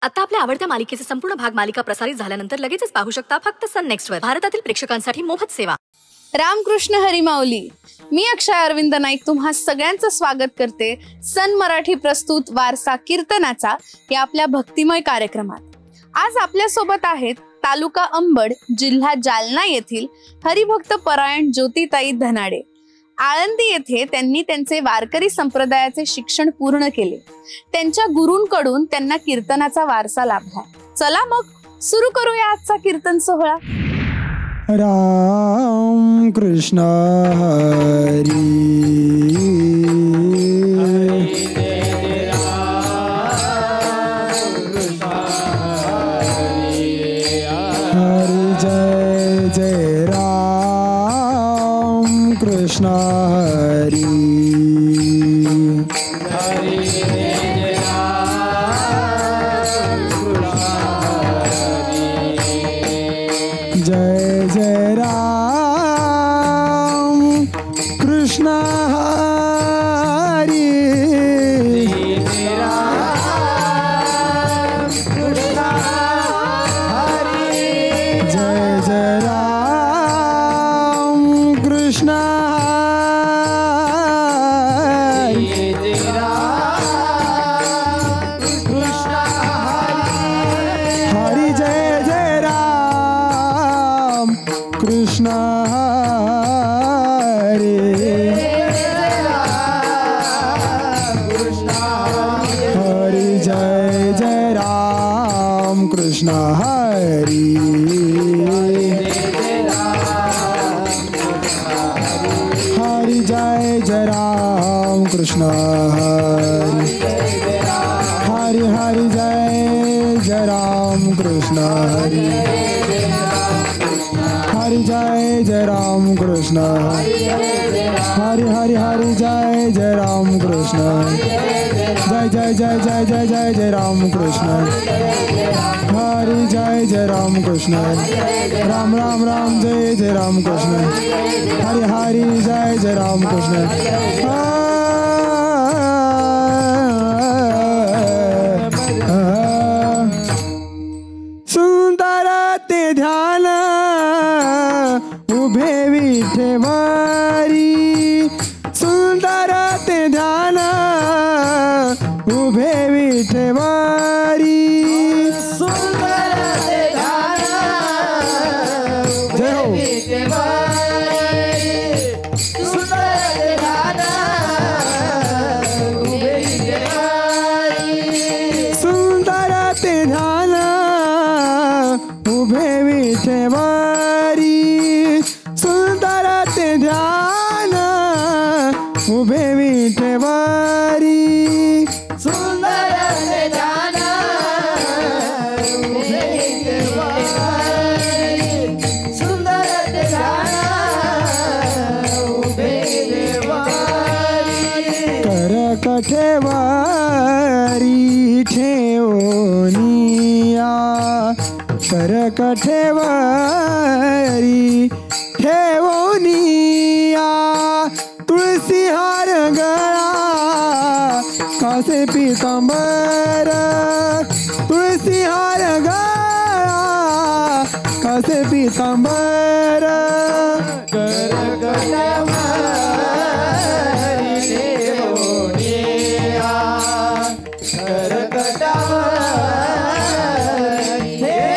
आता आपल्या आवडत्या मालिकेचे संपूर्ण भाग मालिका प्रसारित झाल्यानंतर लगेचच पाहू शकता फक्त सन नेक्स्ट वर. भारतातील प्रेक्षकांसाठी मोफत सेवा. रामकृष्ण हरी माऊली. मी अक्षय अरविंद नाईक तुम्हा सगळ्यांचं स्वागत करते सन मराठी प्रस्तुत वारसा कीर्तनाचा या आपल्या भक्तिमय कार्यक्रमात. आज आपल्या सोबत आहेत तालुका अंबड, जिल्हा जालना येथील हरिभक्त परायण ज्योतिताई धनाडे. आळंदी येथे त्यांनी त्यांचे वारकरी संप्रदायाचे शिक्षण पूर्ण केले. त्यांच्या गुरूंकडून त्यांना कीर्तनाचा वारसा लाभला. चला मग सुरू करूया आजचा कीर्तन सोहळा. राम कृष्ण हरी हरि जय जय राम कृष्ण हरी जय जय राम कृष्ण हरी जय जय राम कृष्ण हरी जय जय राम कृष्ण हरे हरि जय जय राम कृष्ण हरि हरि जय जय राम कृष्ण हरि हरि हरि जय जय राम कृष्ण हरि हरि जय जय राम कृष्ण हरि हरि हरि जय जय राम कृष्ण जय जय जय जय जय जय जय राम कृष्ण हरि जय जय राम कृष्ण राम राम राम जय जय राम कृष्ण हरि हरि जय जय राम कृष्ण सुंदर ते ध्यान उभे विठेवारी सुंदर ते ध्यान उभे विठेवारी सुंदर ते ध्यान जय हो सुंदर ते ध्यान उभे विठेवारी सुंदर ते ध्यान उभे विठेवारी सुंदर ते ध्यान उभे विठेवारी सुंदर ते ध्यान उभे विठेवारी सुंदर ते ध्यान उभे विठेवारी कर कठेवारी ठेवनिया कर कठेवारी ठेवनिया तुळसी हार गळा कासे पितांबर तुळसी हार गळा कासे पितांबर कर कठेवारी ठेवनिया कर कठेवारी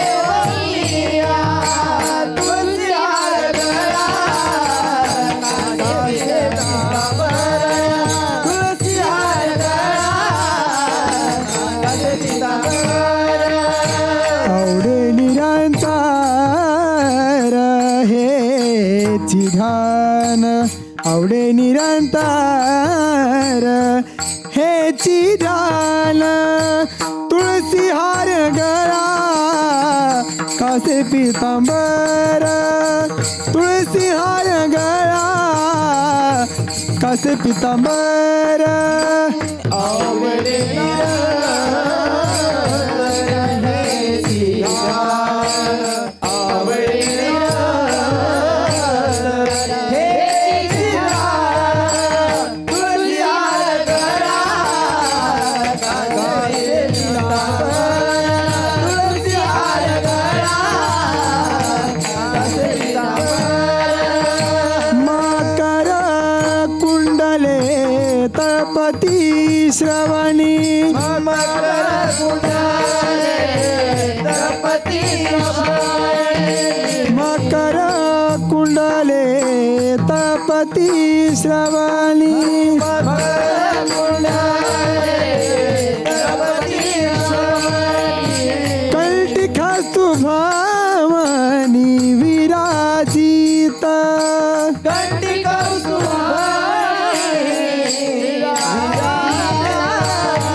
ठेवनिया तुळसी हार गळा कासे पितांबर तुळसी हार गळा कासे पितांबर आवडे निरंतर हेची ध्यान आवडे निरंतर हेची ध्यान तुळसी हार गळा कासे पितांबर तुळसी हार गळा कासे पितांबर आवडे निरंतर हेची ध्यान आवडे निरंतर हेची ध्यान तुळसी हार गळा कासे पितांबर भगवती श्रवणी कंटिखास्तु भावनी विराजित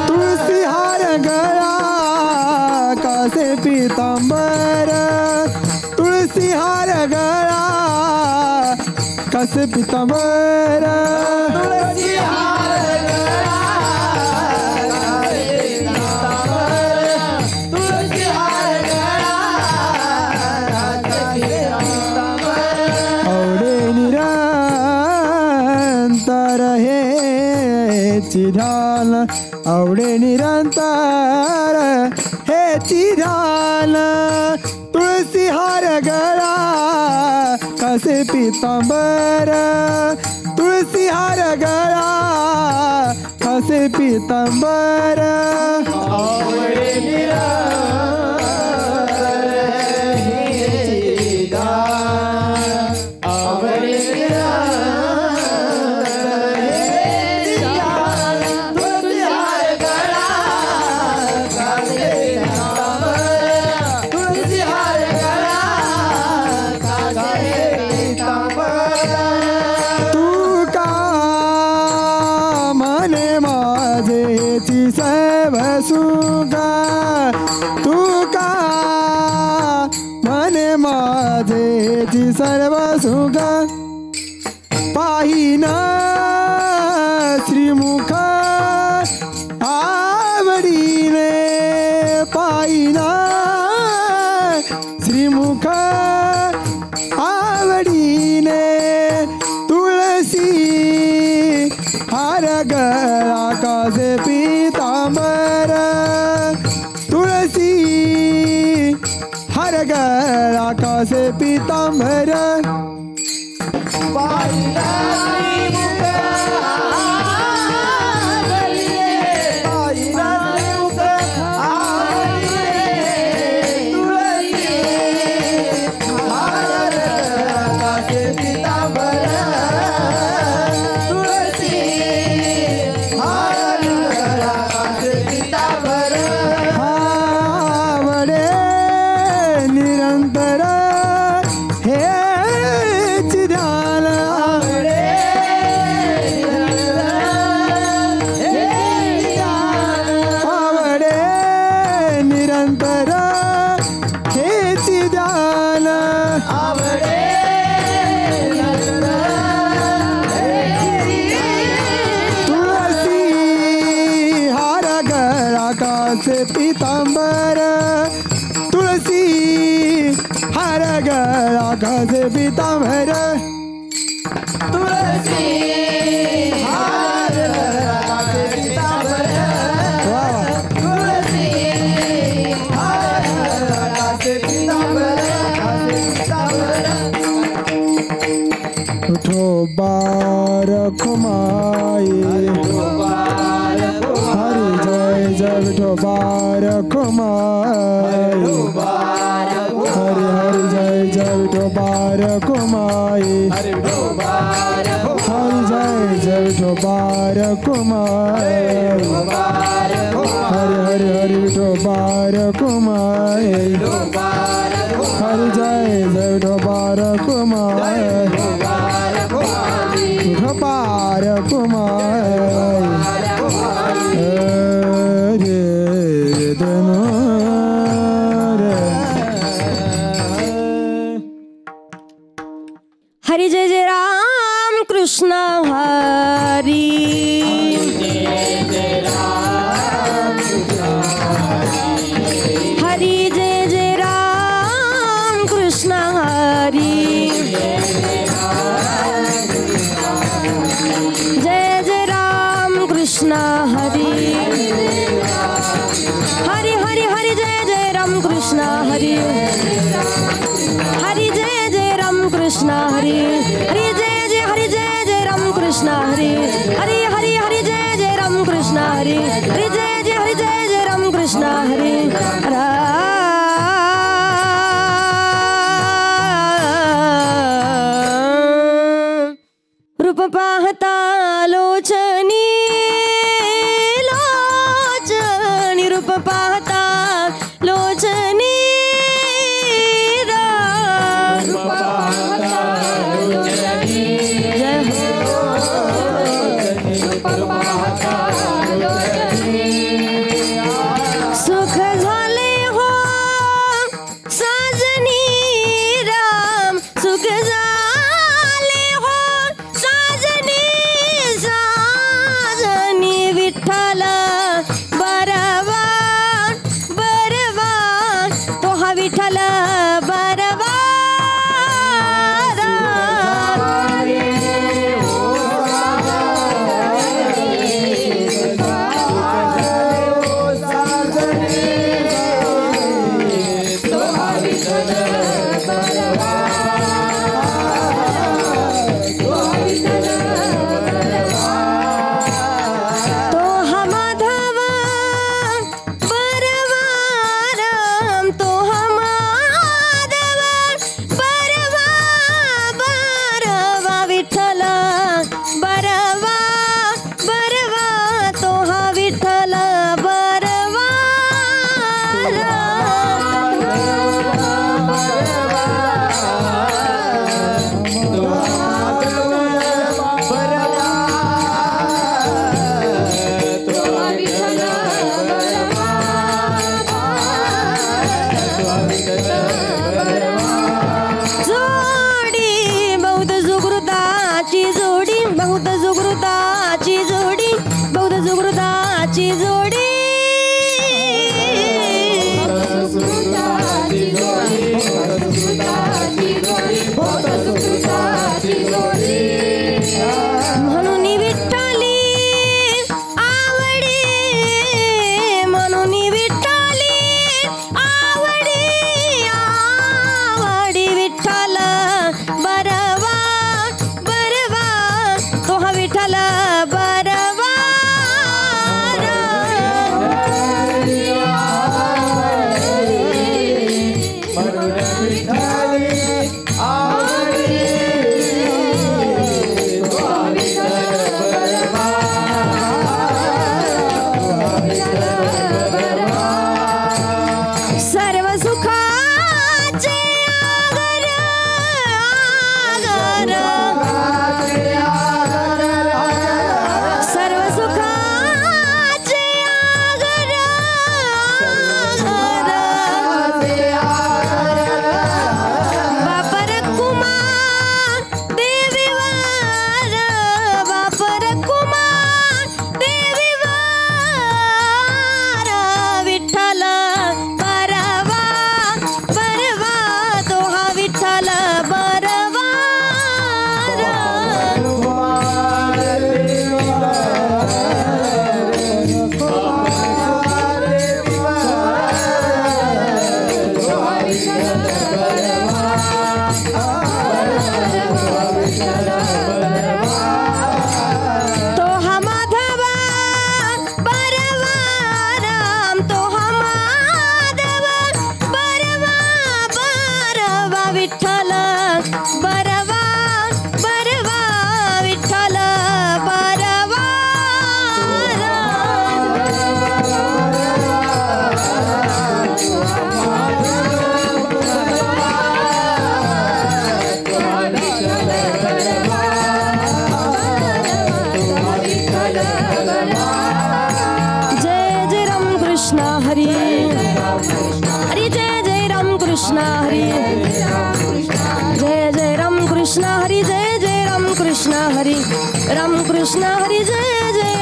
तुलसी हार गळा कासे पीतांबर तुलसी हार गळा कासे पीतांबर ध्यान आवडे निरंतर हे ध्यान तुळसी हार गळा कसे पीतांबर तुळसी हार गळा कसे पीतांबर आवडे निरंतर हे ध्यान आवडे सुगा तू का मने माझेची सर्व सुगा पाहिना श्रीमुख आवडीने पाहिना श्रीमुख आवडीने तुळसी हार गळा कासे पीतांबर तुळसी हार गळा कासे पीतांबर पीतांबर तुळसी हार गळा कासे पीतांबर तुळसी हार गळा कासे पीतांबर तुळसी हार गळा कासे पीतांबर उठो बार खुमाई हरि जय जय विठो बार कुमाई हरि हरि जय जय विठो बार कुमाई हरि जय जय विठो बार कुमाई हरि हरि हरि विठो बार कुमाई हरि जय जय विठो बार कुमाई विठो बार कुमाई हरि जय जय राम कृष्ण हरि हरि जय जय राम कृष्ण हरि जय जय राम कृष्ण हरि हरि हरि हरि जय जय राम कृष्ण हरि हरि जय जय राम कृष्ण हरि हरि जय जय राम कृष्ण हरि हरि हरि हरि जय जय राम कृष्ण हरि हरि जय जय राम कृष्ण हरि जोडी बौद्ध सुकृताची जोडी बौद्ध सुकृताची जोडी बौद्ध सुकृताची जोडी म्हणून विठ्ठली आवडी म्हणून विठ्ठली आवडी आवडी विठ्ठल बरवा बरवा तो हा विठ्ठल बरवा सर्व सुखाचे आगर आगर सर्व सुखाचे आगर बापर कुमार देवीवर बापर कुमार देवीवर विठ्ठल बरवा बरवा तो हा विठ्ठल बरवा तो हा माधव बरवा राम तो हा माधव बरवा बरवा विठ्ठल बरवा बरवा विठ्ठल बरवा जय जय राम कृष्ण हरी हरी जय जय राम कृष्ण हरी जय जय राम कृष्ण हरी जय जय राम कृष्ण हरी राम कृष्ण हरी जय जय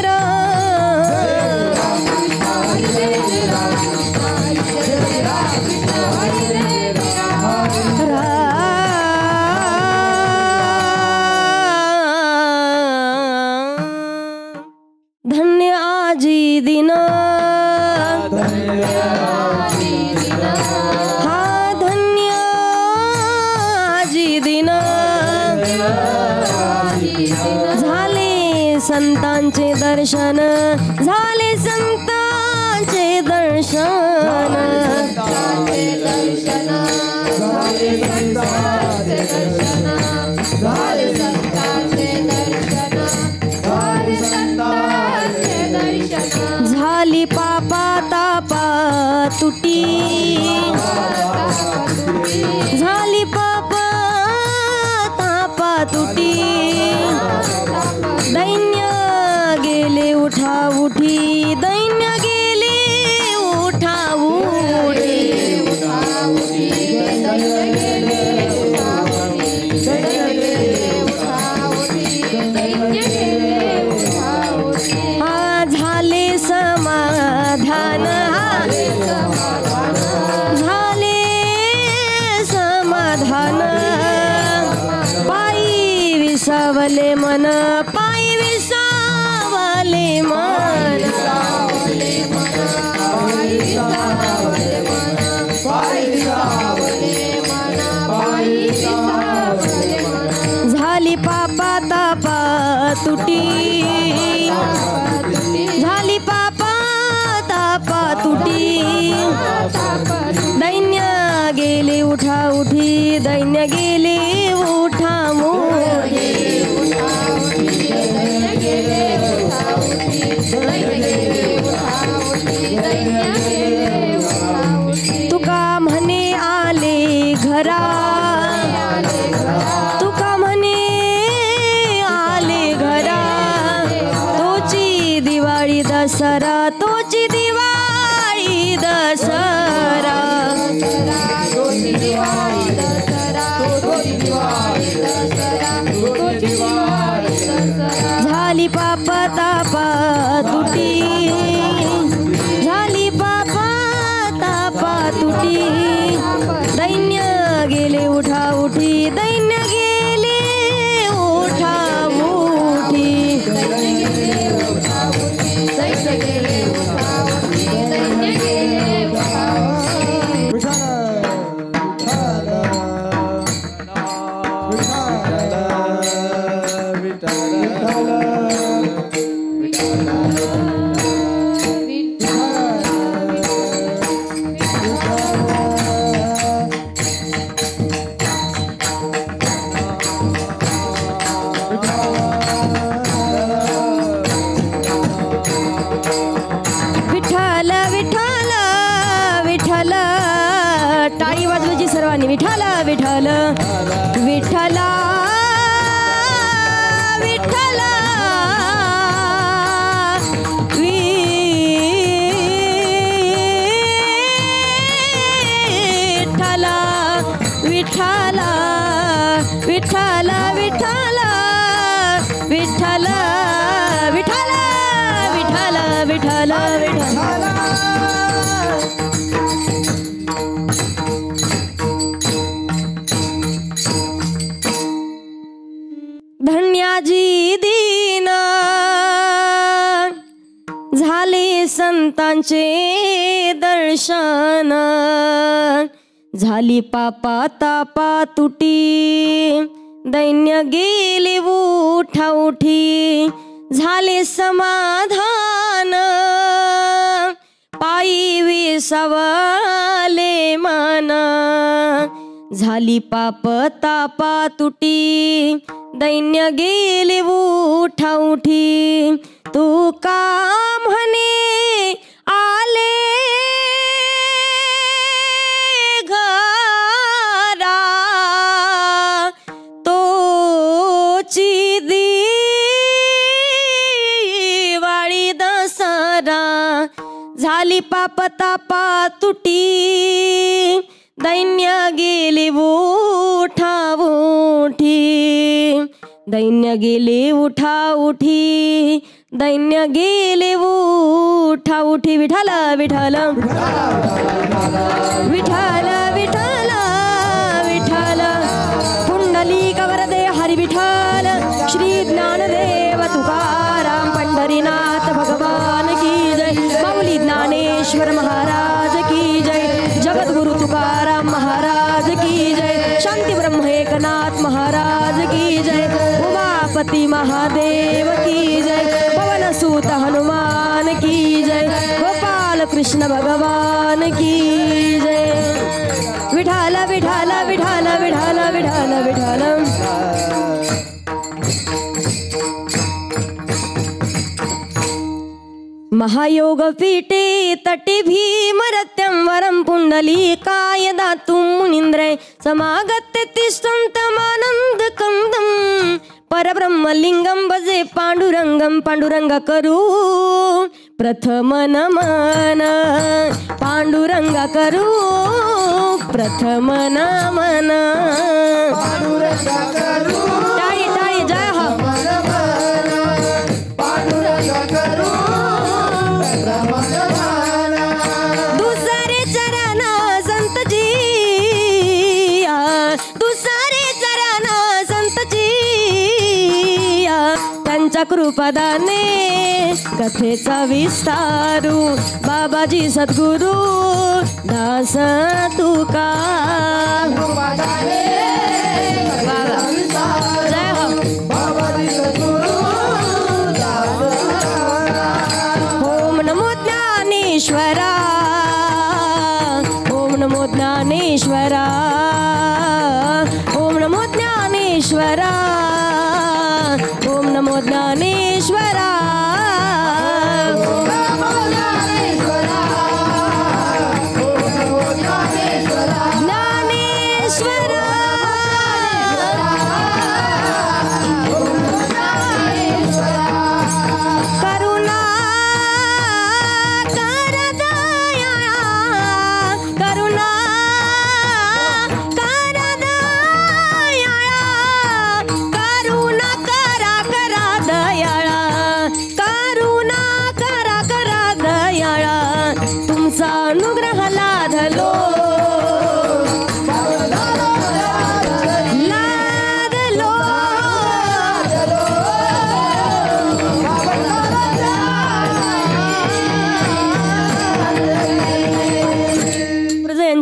धन्य आजी दिन हा धन्य आजी दिन झाले संतांचे दर्शन झाले संतांचे दर्शन झाली पापा तापा तुटी झाली पापा तापा तुटी दैन्य गेले उठा उठी दैन्य गेले उठा उठी झाले समाधान झाले समाधान पायी विसावले मन पायी विसावले मन झाली पापा तापा तुटी झाली पापा तापा तुटी दैन्य गेले उठा उठी दैन्य गेले उठा मोठी तुका म्हणे आले घरा तुका म्हणे आले घरा तोची दिवाळी दसरा तोची दिवाळी दसरा दैन्य गेले उठा उठी दैन्य गेले उठा उठी विठ्ठल विठ्ठल विठ्ठल विठ्ठल विठ्ठल विठ्ठल विठ्ठल विठ्ठल विठ्ठल विठ्ठल विठ्ठल विठ्ठल धन्याजी दीन झाले संतांचे दर्शन झाली पापा तापा तुटी दैन्य गेले उठा उठी झाले समाधान पायी विसावले मन झाली पाप तापा तुटी दैन्य गेले उठा उठी तू का म्हणे आले घरा तोची दिवाळी दसरा झाली पाप तापा तुटी दैन्य गेले उठा उठी दैन्य गेले उठा उठी दैन्य गेले उठा उठी विठ्ठल विठ्ठल विठ्ठल विठ्ठल विठ्ठल पुंडलिक वरदे हरी विठ्ठल श्री ज्ञानदेव तुकाराम पंढरीनाथ भगवान की जय माऊली ज्ञानेश्वर महाराज की जय जगद्गुरु तुकाराम महाराज की जय शांती ब्रह्म एकनाथ महाराज की जय उमापति महादेव की जय पवन सूत हनुमान की जय गोपाल कृष्ण भगवान की जय विठ्ठल विठ्ठल विठ्ठल विठ्ठल विठ्ठल विठ्ठल महायोग पीठे तटे भीमरत्यं वरं पुंडलीकाय दातुं मुनीन्द्रे समागत्य तिष्ठन्तमानन्द कंदं परब्रह्मलिंगं भजे पांडुरंगं पांडुरंग करू प्रथम नमन पांडुरंग करू प्रथम नमन टाळी टाळी जय हो दुसरे चरण संतजी दुसरे चरण संतजी त्यांच्या कृपादाने कथेचा विस्तारू बाबाजी सद्गुरु दास तुका जय हो ओम नमो ज्ञानेश्वरा ओम नमो ज्ञानेश्वरा ओम नमो ज्ञानेश्वरा ओम नमो ज्ञानेश्वरा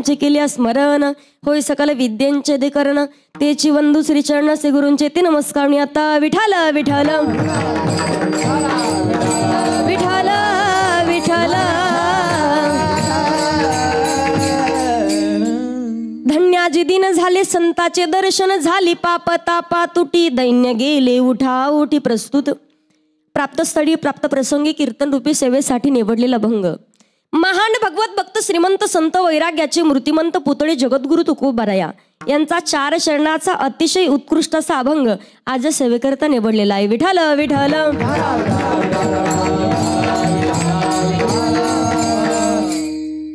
गुरूंचे केले स्मरण, होय सकल विद्यांचे अधिकरण, तेची वंदू श्री चरण से गुरूंचे ते नमस्कार. आता विठाल विठाल विठाल विठाल. धन्याजी दिन झाले संताचे दर्शन, झाली पाप तापा तुटी, दैन्य गेले उठा उठी. प्रस्तुत प्राप्तस्थळी प्राप्त प्रसंगी कीर्तन रूपी सेवेसाठी निवडलेला अभंग. महान भगवत भक्त श्रीमंत संत वैराग्याचे मूर्तिमंत पुतळे जगद्गुरु तुकोबाराया यांचा 4 चरणाचा अतिशय उत्कृष्ट असा अभंग आज सेवेकरता निवडलेला आहे. विठाल विठाल.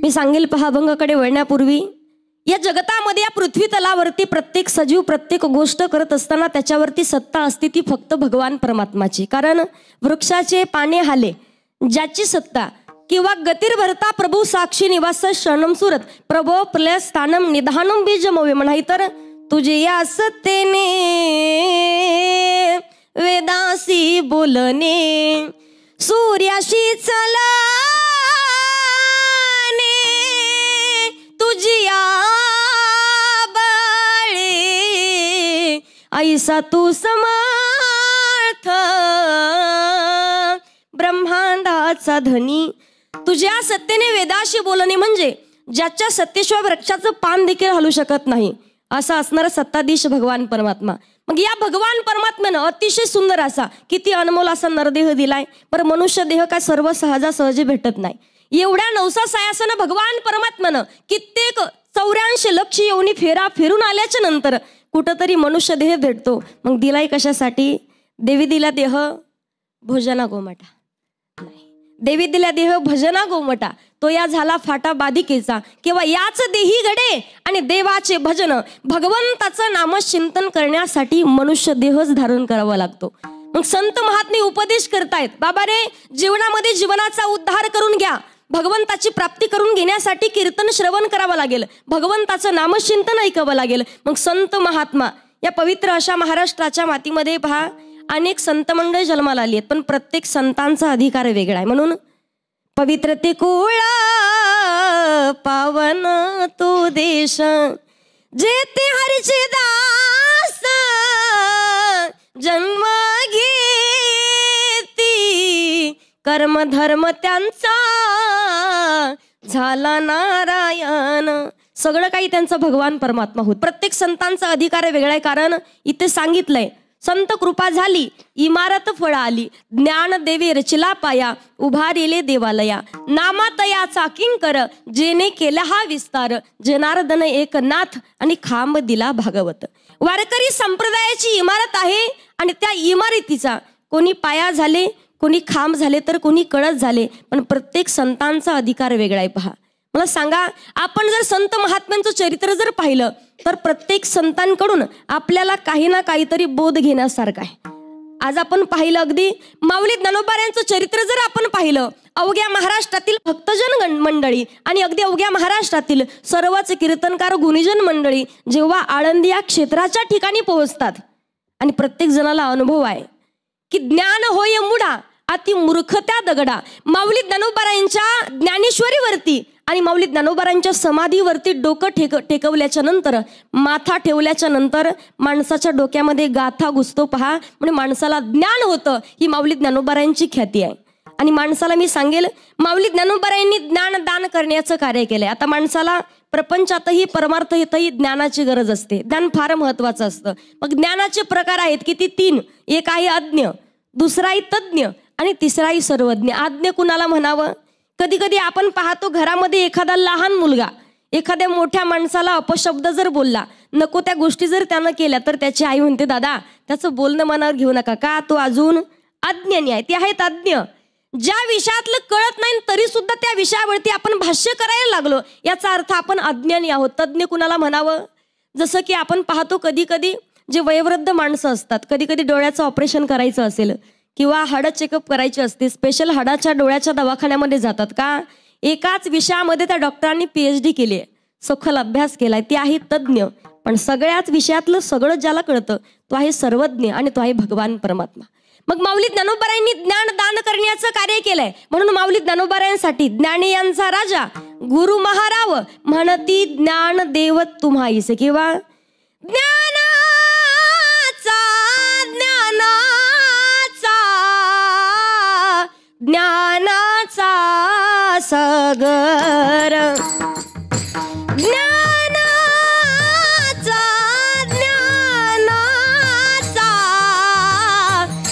मी सांगेल पहा अभंगाकडे वळण्यापूर्वी, या जगतामध्ये या पृथ्वी तलावरती प्रत्येक सजीव प्रत्येक गोष्ट करत असताना त्याच्यावरती सत्ता असते ती फक्त भगवान परमात्माची. कारण वृक्षाचे पाने हाले ज्याची सत्ता, किंवा गतिर्भरता प्रभू साक्षी निवास शरणम सुरत, प्रभो प्रलय स्थानम निधानम बीजमवे. म्हणाई तर तुझे या सत्तेने वेदासी बोलणे, सूर्याशी चलाने तुझी ऐसा तू समर्थ ब्रह्मांडाचा धनी. तुझ्या सत्तेने वेदाशी बोलणे म्हणजे ज्याच्या सत्तेशिवाय वृक्षाचं पान देखील हलू शकत नाही असा असणारा सत्ताधीश भगवान परमात्मा. मग या भगवान परमात्म्यानं अतिशय सुंदर असा किती अनमोल असा नरदेह दिलाय. पर मनुष्य देह काय सर्व सहजासहजी भेटत नाही. एवढ्या 900 सायासानं भगवान परमात्म्यानं कित्येक 84 लक्ष योनी फेरा फिरून आल्याच्या नंतर कुठंतरी मनुष्य देह भेटतो. मग दिलाय कशासाठी? देवी दिला देह भोजना गोमाटा नाही, देवी दिला देह भजना गोमटा. तो या झाला फाटा बाधिकेचा. किंवा याच देही घडे आणि देवाचे भजन, भगवंताचं नामचिंतन करण्यासाठी मनुष्य देहच धारण करावा लागतो. मग संत महात्मे उपदेश करतायत, बाबा रे जीवनामध्ये जीवनाचा उद्धार करून घ्या, भगवंताची प्राप्ती करून घेण्यासाठी कीर्तन श्रवण करावं लागेल, भगवंताचं नामचिंतन ऐकावं लागेल. मग संत महात्मा या पवित्र अशा महाराष्ट्राच्या मातीमध्ये पहा अनेक संत मंडळी जन्माला आली आहेत, पण प्रत्येक संतांचा अधिकार वेगळा आहे. म्हणून पवित्र ते कुळा पावन तो देश, जेते हरीचे दास जन्म घेती, कर्म धर्म त्यांचा झाला नारायण. सगळं काही त्यांचा भगवान परमात्मा होत. प्रत्येक संतांचा अधिकार वेगळा आहे. कारण इथे सांगितलंय संत कृपा झाली इमारत फळ आली, ज्ञान देवी रचिला पाया, उभारिले देवालया, नामातयाचा किंकर जेने केला हा विस्तार, जनार्दन एकनाथ आणि खांब दिला भागवत. वारकरी संप्रदायाची इमारत आहे आणि त्या इमारतीचा कोणी पाया झाले, कोणी खांब झाले, तर कोणी कळस झाले, पण प्रत्येक संतांचा अधिकार वेगळा आहे. पहा मला सांगा, आपण जर संत महात्म्यांचं चरित्र जर पाहिलं तर प्रत्येक संतांकडून आपल्याला काही ना काहीतरी बोध घेण्यासारखं आहे. आज आपण पाहिलं अगदी माऊली ज्ञानोबाऱ्यांचं चरित्र जर आपण पाहिलं, अवघ्या महाराष्ट्रातील भक्तजन मंडळी आणि अगदी अवघ्या महाराष्ट्रातील सर्वच कीर्तनकार गुणीजन मंडळी जेव्हा आळंदी या क्षेत्राच्या ठिकाणी पोहोचतात आणि प्रत्येक जणाला अनुभव आहे की ज्ञान होय मुडा अति मूर्ख त्या दगडा. माऊली ज्ञानोबारायांच्या ज्ञानेश्वरीवरती आणि माऊली ज्ञानोबारांच्या समाधीवरती डोकं टेकवल्याच्या नंतर, माथा ठेवल्याच्या नंतर माणसाच्या डोक्यामध्ये गाथा घुसतो. पहा, म्हणजे माणसाला ज्ञान होतं. ही माऊली ज्ञानोबारायांची ख्याती आहे. आणि माणसाला मी सांगेल, माऊली ज्ञानोबारायांनी ज्ञान दान करण्याचं कार्य केलंय. आता माणसाला प्रपंचातही परमार्थातही ज्ञानाची गरज असते. ज्ञान फार महत्वाचं असतं. मग ज्ञानाचे प्रकार आहेत किती? 3. एक आहे अज्ञ, दुसरा आहे तज्ञ आणि तिसरा आहे सर्वज्ञ. आज्ञ कुणाला म्हणावं? कधी कधी आपण पाहतो घरामध्ये एखादा लहान मुलगा एखाद्या मोठ्या माणसाला अपशब्द जर बोलला, नको त्या गोष्टी जर त्यानं केल्या, तर त्याची आई म्हणते, दादा त्याचं बोलणं मनावर घेऊ नका, का तो अजून अज्ञानी आहे. ते आहेत अज्ञ. ज्या विषयातलं कळत नाही तरी सुद्धा त्या विषयावरती आपण भाष्य करायला लागलो, याचा अर्थ आपण अज्ञानी आहोत. तज्ञ कुणाला म्हणावं? जसं की आपण पाहतो कधी कधी जे वयोवृद्ध माणसं असतात, कधी कधी डोळ्याचं ऑपरेशन करायचं असेल किंवा हाडं चेकअप करायची असते, स्पेशल हाडाच्या डोळ्याच्या दवाखान्यामध्ये जातात. का? एकाच विषयामध्ये त्या डॉक्टरांनी PhD केली आहे, सखोल अभ्यास केलाय. ते आहे तज्ञ. पण सगळ्याच विषयातलं सगळं ज्याला कळतं तो आहे सर्वज्ञ आणि तो आहे भगवान परमात्मा. मग माऊली ज्ञानोबारायांनी ज्ञान दान करण्याचं कार्य केलंय. म्हणून माऊली ज्ञानोबारायांसाठी ज्ञानी यांचा राजा गुरु महाराव म्हणती ज्ञान देव तुम्हाईस, किंवा ज्ञानाचा ज्ञानाचा सागर,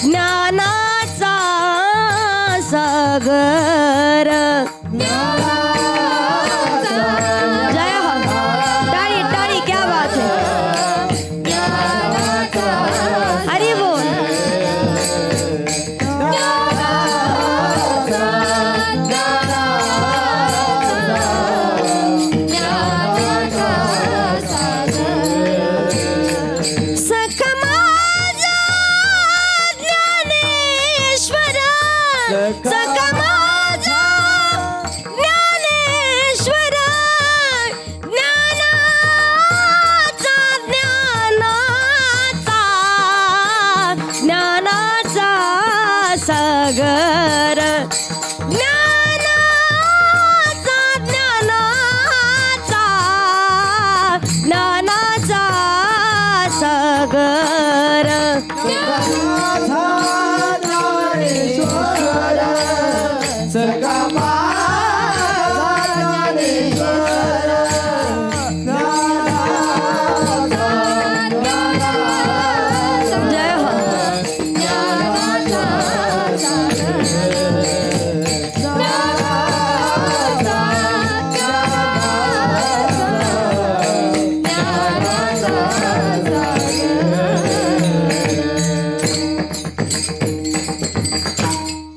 ज्ञानाचा सागर. जय हो, टाळी टाळी, क्या बात है. हरी बोल. सागर, ज्ञानाचा सागर.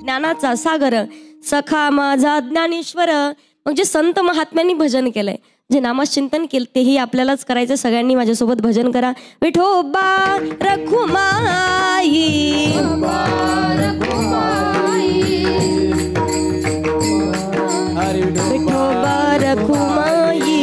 ज्ञानाचा सागर सखा माझा ज्ञानेश्वर. मग जे संत महात्म्यांनी भजन केलंय, जे नामचिंतन केलं, तेही आपल्यालाच करायचं. सगळ्यांनी माझ्यासोबत भजन करा. विठोबा रखुमाई, विठोबा रखुमाई, हरी विठोबा रखुमाई,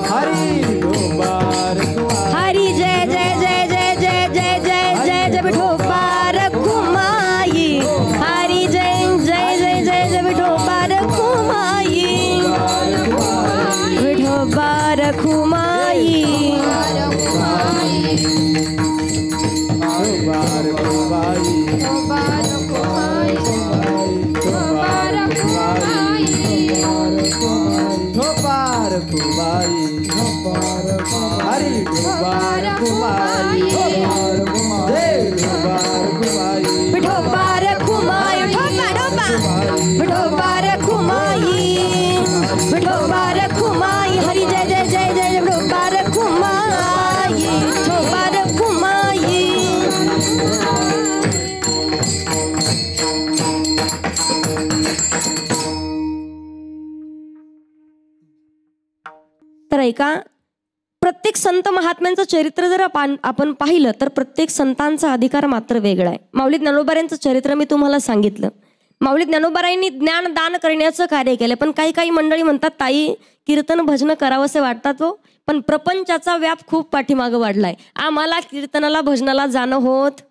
हरी विठोबा रखुमाई. हरी जय जय जय जय जय जय जय जय जय विठोबा रखुमाई. हरी जय जय जय जय जय विठोबा रखुमाई, विठोबा रखुमाई. हरी जय जय जय जय विठोबा रखुमाई, विठोबा रखुमाई. तर ऐका, प्रत्येक संत महात्म्यांचं चरित्र जर आपण पाहिलं तर प्रत्येक संतांचा अधिकार मात्र वेगळा आहे. माऊली ज्ञानोबारायांचं चरित्र मी तुम्हाला सांगितलं. माऊली ज्ञानोबारायांनी ज्ञान दान करण्याचं कार्य केलं. पण काही काही मंडळी म्हणतात, ताई कीर्तन भजन करावं असे वाटतात हो, पण प्रपंचाचा व्याप खूप पाठीमागं वाढलाय, आम्हाला कीर्तनाला भजनाला जाणं होत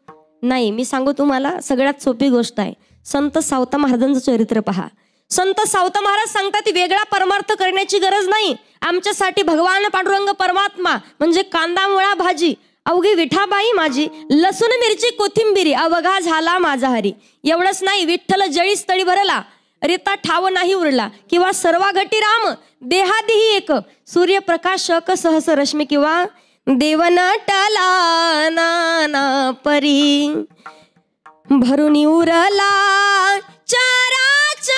नाही. मी सांगू तुम्हाला, सगळ्यात सोपी गोष्ट आहे. संत सावता महाराजांचं चरित्र पहा. संत सावता महाराज सांगतात, वेगळा परमार्थ करण्याची गरज नाही. आमच्यासाठी भगवान पांडुरंग परमात्मा म्हणजे कांदा मुळा भाजी, अवघी विठाबाई माझी, लसूण मिरची कोथिंबिरी, अवघा झाला माझा हरी. एवढंच नाही, विठ्ठल जळी स्थळी भरला, रिता ठाव नाही उरला, किंवा सर्वा घटी राम देहादेही एक, सूर्यप्रकाशक सहस रश्मी, किंवा देवनटला नाना परी, भरुनी उरला चराचरी,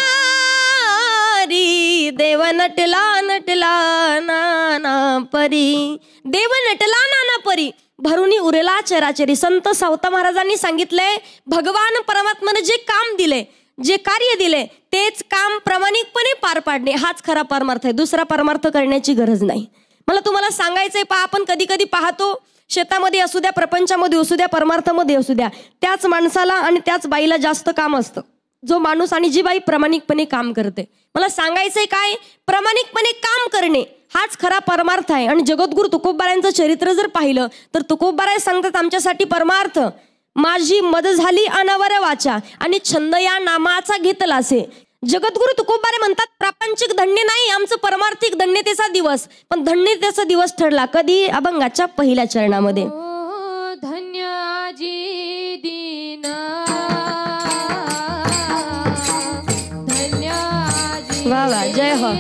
देव नटला नटला नाना परी, देव नटला नाना परी, भरुनी उरला चराचरी. संत सावता महाराजांनी सांगितलंय, भगवान परमात्म्याने जे काम दिले, जे कार्य दिले, तेच काम प्रामाणिकपणे पार पाडणे हाच खरा परमार्थ आहे. दुसरा परमार्थ करण्याची गरज नाही. मला तुम्हाला सांगायचंय, आपण कधी कधी पाहतो शेतामध्ये असू द्या, प्रपंचामध्ये असू द्या, परमार्थामध्ये असू द्या, त्याच माणसाला आणि त्याच बाईला जास्त काम असतं. जो माणूस आणि जी बाई प्रामाणिकपणे काम करते. मला सांगायचंय काय, प्रामाणिकपणे काम करणे हाच खरा परमार्थ आहे. आणि जगद्गुरु तुकोबारायांचं चरित्र जर पाहिलं तर तुकोबाराय सांगतात, आमच्यासाठी परमार्थ माझी मद झाली अनावर वाचा आणि छंद या नामाचा घेतलासे. जगद्गुरु तुकोबारे म्हणतात, प्रापंचिक धन्य नाही, आमचं परमार्थिक धन्यतेचा दिवस. पण धन्यतेचा दिवस ठरला कधी, अभंगाच्या पहिल्या चरणामध्ये. धन्याजी दीना वा वा, जय हो.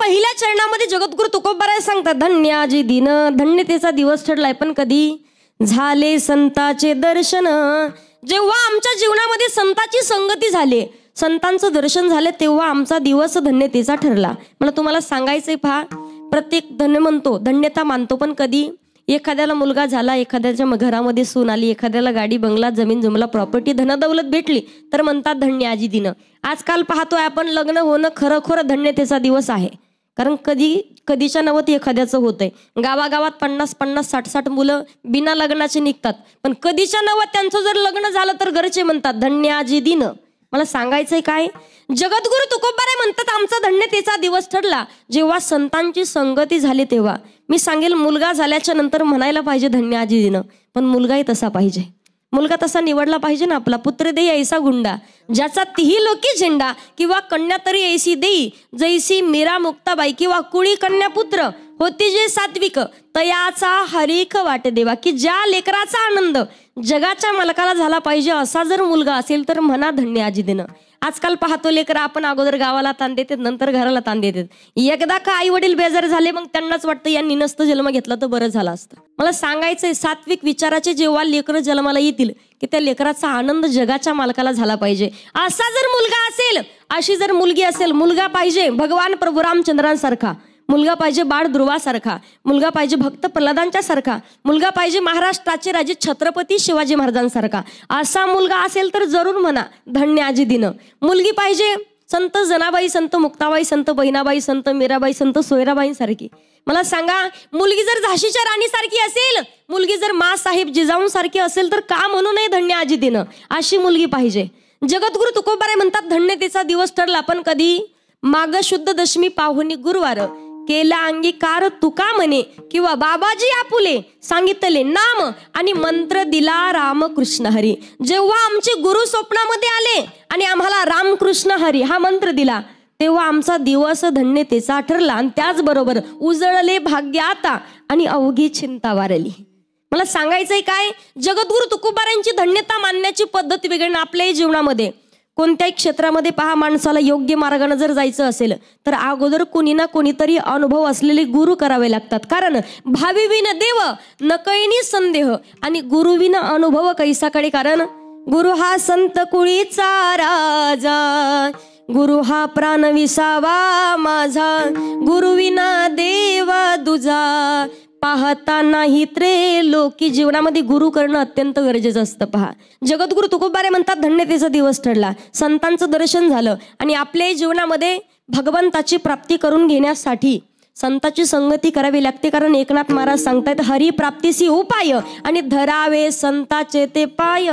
पहिल्या चरणामध्ये जगद्गुरु तुकोबाराय सांगतात, धन्याजी दिन, धन्यतेचा दिवस ठरलाय. पण कधी झाले संतांचे दर्शन. जेव्हा आमच्या जीवनामध्ये संतांची संगती झाली, संतांचं दर्शन झालं, तेव्हा आमचा दिवस धन्यतेचा ठरला. मला तुम्हाला सांगायचंय, पहा, प्रत्येक धन्य म्हणतो, धन्यता मानतो, पण कधी एखाद्याला मुलगा झाला, एखाद्याच्या घरामध्ये सून आली, एखाद्याला गाडी बंगला जमीन जमला प्रॉपर्टी धनदौलत भेटली तर म्हणतात धन्याजी दिन. आजकाल पाहतोय आपण लग्न होणं खरं धन्यतेचा दिवस आहे. कारण कधीच्या नवत एखाद्याचं होतंय. गावागावात 50-50, 60-60 मुलं बिना लग्नाचे निघतात, पण कधीच्या नवत त्यांचं जर लग्न झालं तर घरचे म्हणतात धन्याजी दिन. मला सांगायचंय काय, जगद्गुरु तुकोबाराय म्हणतात, आमचा धन्यतेचा दिवस ठरला जेव्हा संतांची संगती झाली तेव्हा. मी सांगेल, मुलगा झाल्याच्या नंतर म्हणायला पाहिजे धन्याजी दिन, पण मुलगाही तसा पाहिजे. मुलगा तसा निवडला पाहिजे ना आपला. पुत्र देई ऐसा गुंडा, ज्याचा तिही लोकी झेंडा, किंवा कन्या तरी ऐसी देई जैसी मीरा मुक्ताबाई, किंवा कुळी कन्या पुत्र होती जे सात्विक तयाचा हरीख वाटे देवा. की ज्या लेकराचा आनंद जगाच्या मालकाला झाला पाहिजे असा जर मुलगा असेल तर म्हणा धन्याजी दिन. आजकाल पाहतो लेकरं आपण अगोदर गावाला ताण देतात, नंतर घराला ताण देतात. एकदा का आई वडील बेजार झाले मग त्यांनाच वाटतं यांनी नसतं जन्म घेतला तर बरं झालं असतं. मला सांगायचंय, सात्विक विचाराचे जेव्हा लेकरं जन्माला येतील की त्या लेकराचा आनंद जगाच्या मालकाला झाला पाहिजे. असा जर मुलगा असेल, अशी जर मुलगी असेल, मुलगा पाहिजे भगवान प्रभू रामचंद्रांसारखा, मुलगा पाहिजे बाळ ध्रुवासारखा, मुलगा पाहिजे भक्त प्रल्हादांच्या सारखा, मुलगा पाहिजे महाराष्ट्राचे राजे छत्रपती शिवाजी महाराजांसारखा. असा मुलगा असेल तर जरूर म्हणा धन्याजी दिन. मुलगी पाहिजे संत जनाबाई, संत मुक्ताबाई, संत बहिणाबाई, संत मीराबाई, संत सोयराबाईंसारखी. मला सांगा, मुलगी जर झाशीच्या राणीसारखी असेल, मुलगी जर मासाहेब जिजाऊंसारखी असेल तर का म्हणू नये धन्याजी दिन. अशी मुलगी पाहिजे. जगद्गुरु तुकोबाराय म्हणतात, धन्यतेचा दिवस ठरला पण कधी, माघ शुद्ध दशमी पाहुणी गुरुवार, केला अंगीकार तुका म्हणे, किंवा बाबाजी आपुले सांगितले नाम आणि मंत्र दिला रामकृष्ण हरी. जेव्हा आमचे गुरु स्वप्नामध्ये आले आणि आम्हाला रामकृष्ण हरी हा मंत्र दिला, तेव्हा आमचा दिवस धन्यतेचा ठरला. आणि त्याचबरोबर उजळले भाग्य आता आणि अवघी चिंता वारली. मला सांगायचंय काय, जगद्गुरु तुकोबारांची धन्यता मानण्याची पद्धत वेगळी. आपल्याही जीवनामध्ये कोणत्याही क्षेत्रामध्ये पहा, माणसाला योग्य मार्गाने जर जायचं असेल तर अगोदर कोणी ना कोणीतरी अनुभव असलेले गुरु करावे लागतात. कारण भाविविन देव नकळणी संदेह आणि गुरुविन अनुभव कैसाकडे. कारण गुरु हा संत कुळीचा राजा, गुरु हा प्राण विसावा माझा, गुरुविना देवा दुजा पाहता नाही त्रिलोकी. जीवनामध्ये गुरु करणं अत्यंत गरजेचं असतं. पहा, जगद्गुरु तुकोबारे म्हणतात धन्यतेचा दिवस ठरला, संतांचं दर्शन झालं आणि आपल्या जीवनामध्ये भगवंताची प्राप्ती करून घेण्यासाठी संताची संगती करावी लागते. कारण एकनाथ महाराज सांगतायत हरी प्राप्तीसी उपाय आणि धरावे संताचे ते पाय.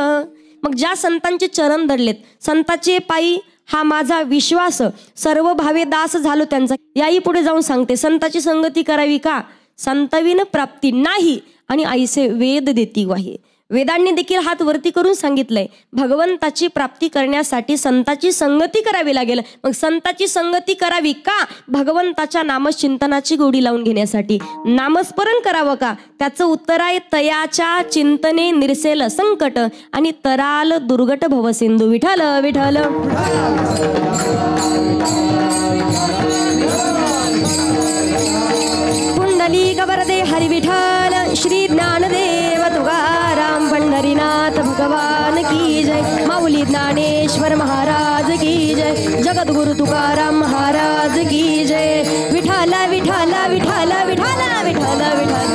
मग ज्या संतांचे चरण धरलेत, संताचे पायी हा माझा विश्वास, सर्व भावे दास झालो त्यांचा. याही पुढे जाऊन सांगते संताची संगती करावी का, संतविन प्राप्ती नाही आणि ऐसे वेद देती वाहे. वेदांनी देखील हात वरती करून सांगितलंय भगवंताची प्राप्ती करण्यासाठी संताची संगती करावी लागेल. मग संताची संगती करावी का, भगवंताच्या नामचिंतनाची गोडी लावून घेण्यासाठी. नामस्मरण करावं का, त्याचं उत्तर आहे तयाच्या चिंतने निरसेल संकट आणि तराल दुर्गट भवसिंधू. विठ्ठल विठ्ठल पुंडलिक वरदे हरी विठ्ठल, श्री ज्ञानदेव तुकाराम पंढरीनाथ भगवान की जय. माऊली ज्ञानेश्वर महाराज की जय, जगद्गुरु तुकाराम महाराज की जय. विठ्ठल विठ्ठल विठ्ठल विठ्ठल विठ्ठल विठ्ठल.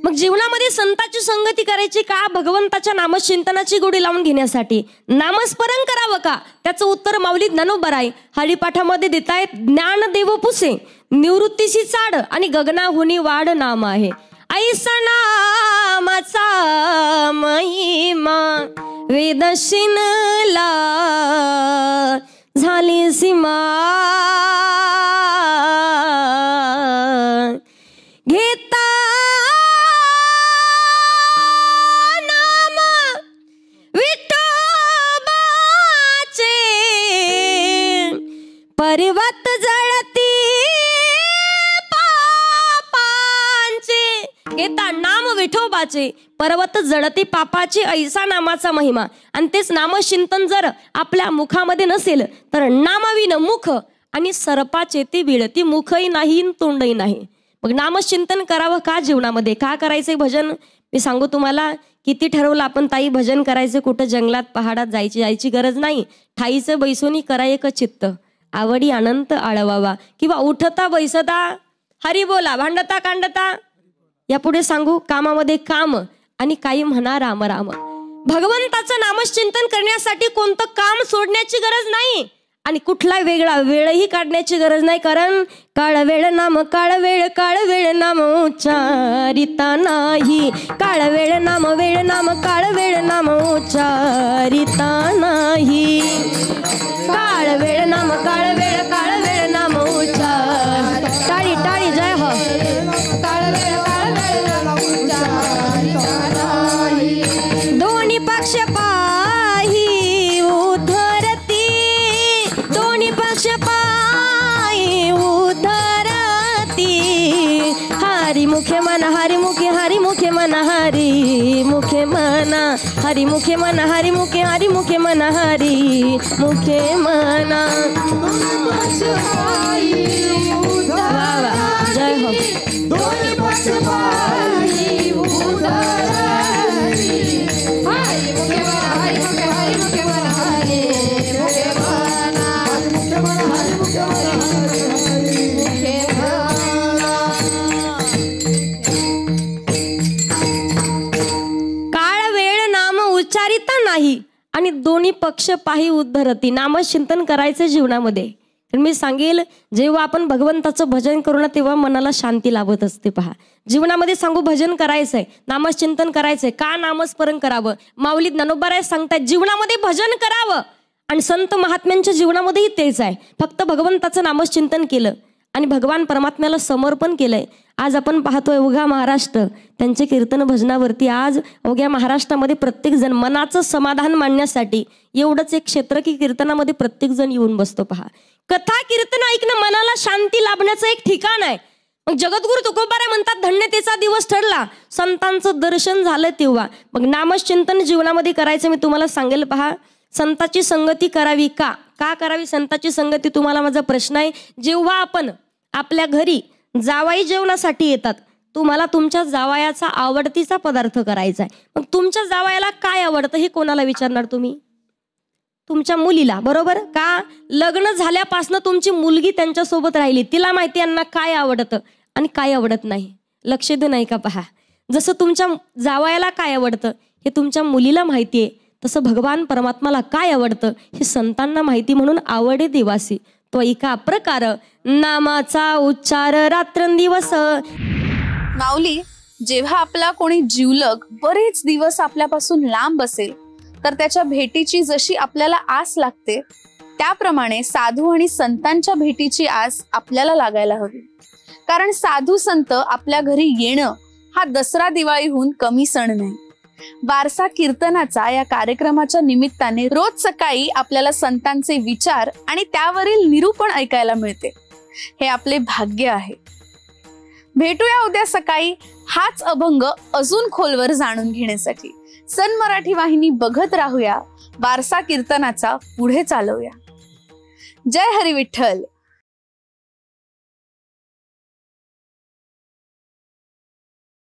मग जीवनामध्ये संताची संगती करायची का, भगवंताच्या नामचिंतनाची गोडी लावून घेण्यासाठी. नामस्मरण करावं का, त्याचं उत्तर माऊली ज्ञानोबराय हरिपाठामध्ये देतायत. ज्ञानदेव पुसे निवृत्तीशी चाड आणि गगनाहुनी वाढ नाम आहे. ऐसा नामाचा महिमा वेदशिनला झाली सीमा, घेता पर्वत जळती पापांचे, घेता नाम विठोबाचे पर्वत जळती पापाचे. ऐसा नामाचा महिमा. आणि तेच नामचिंतन जर आपल्या मुखामध्ये नसेल तर नामाविन मुख आणि सर्पाचे ते विळती, मुखही नाही तोंडही नाही. मग नामचिंतन करावं का जीवनामध्ये, का करायचंय भजन. मी सांगू तुम्हाला, किती ठरवलं आपण ताई भजन करायचं, कुठं जंगलात पहाडात जायची गरज नाही. ठाईचं बैसोनी करा एक चित्त, आवडी अनंत आळवावा, किंवा उठता बैसता हरी बोला, भांडता कांडता. यापुढे सांगू, कामामध्ये काम आणि काही म्हणा राम राम. भगवंताचं नामचिंतन करण्यासाठी कोणतं काम सोडण्याची गरज नाही आणि कुठला वेगळा वेळही काढण्याची गरज नाही. कारण काळ वेळ नाम काळ वेळ नाम उच्चारिता नाही. काळ वेळ नाम काळ वेळ नाम उच्चारिता नाही. काळ वेळ नाम काळ वेळ नाम उच्चार. टाळी टाळी जय हो. दोन्ही पक्ष पाही उद्धरती, दोन्ही पक्ष पाही उद्धरती. हरी मुखे मन हरी मुखे मन हरी मुखे मन हरी मुखे मन हरी मुखे मन हरी मुखे मन. जय हो. काळ वेळ नाम उच्चारिता नाही आणि दोन्ही पक्ष पाही उद्धरती. नामचिंतन करायचं जीवनामध्ये. पण मी सांगेल, जेव्हा आपण भगवंताचं भजन करू ना तेव्हा मनाला शांती लाभत असते. पहा, जीवनामध्ये सांगू भजन करायचंय, नामस्चिंतन करायचंय. का नामस्मरण करावं? माऊली ज्ञानोबा सांगतायत जीवनामध्ये भजन करावं. आणि संत महात्म्यांच्या जीवनामध्येही तेच आहे. फक्त भगवंताचं नामस्चिंतन केलं आणि भगवान परमात्म्याला समर्पण केलंय. आज आपण पाहतोय अवघा महाराष्ट्र त्यांचे कीर्तन भजनावरती. आज अवघ्या महाराष्ट्रामध्ये प्रत्येक जण मनाचं समाधान मांडण्यासाठी एवढंच एक क्षेत्र की कीर्तनामध्ये प्रत्येक जण येऊन बसतो. पहा, कथा कीर्तन ऐकणं मनाला शांती लाभण्याचं एक ठिकाण आहे. मग जगद्गुरु तुकोबाराय म्हणतात, धन्यतेचा दिवस ठरला, संतांचं दर्शन झालं तेव्हा. मग नामचिंतन जीवनामध्ये करायचं मी तुम्हाला सांगेल. पहा, संताची संगती करावी. का करावी संताची संगती? तुम्हाला माझा प्रश्न आहे. जेव्हा आपण आपल्या घरी जावाई जेवणासाठी येतात, तुम्हाला तुमच्या जावयाचा आवडतीचा पदार्थ करायचा आहे. मग तुमच्या जावयाला काय आवडतं हे कोणाला विचारणार तुम्ही? तुमच्या मुलीला, बरोबर? का लग्न झाल्यापासून तुमची मुलगी त्यांच्यासोबत राहिली, तिला माहिती यांना काय आवडतं आणि काय आवडत नाही. लक्ष दे नाही का? पहा, जसं तुमच्या जावयाला काय आवडतं हे तुमच्या मुलीला माहिती आहे, तसं भगवान परमात्माला काय आवडतं हे संतांना माहिती. म्हणून आवडे दिवासी तो एका प्रकार नामाचा उच्चार रात्रंदिवस. माऊली, जेव्हा आपला कोणी जिवलग बरेच दिवस आपल्यापासून लांब असेल तर त्याच्या भेटीची जशी आपल्याला आस लागते, त्याप्रमाणे साधू आणि संतांच्या भेटीची आस आपल्याला लागायला हवी. कारण साधू संत आपल्या घरी येणं हा दसरा दिवाळीहून कमी सण नाही. वारसा कीर्तनाचा या कार्यक्रमाच्या निमित्ताने रोज सकाळी आपल्याला संतांचे विचार आणि त्यावरील निरूपण ऐकायला मिळते. हे आपले भाग्य आहे. भेटूया उद्या सकाळी हाच अभंग अजून खोलवर जाणून घेण्यासाठी. सन मराठी वाहिनी बघत राहूया, वारसा कीर्तनाचा पुढे चालवूया. जय हरी विठ्ठल.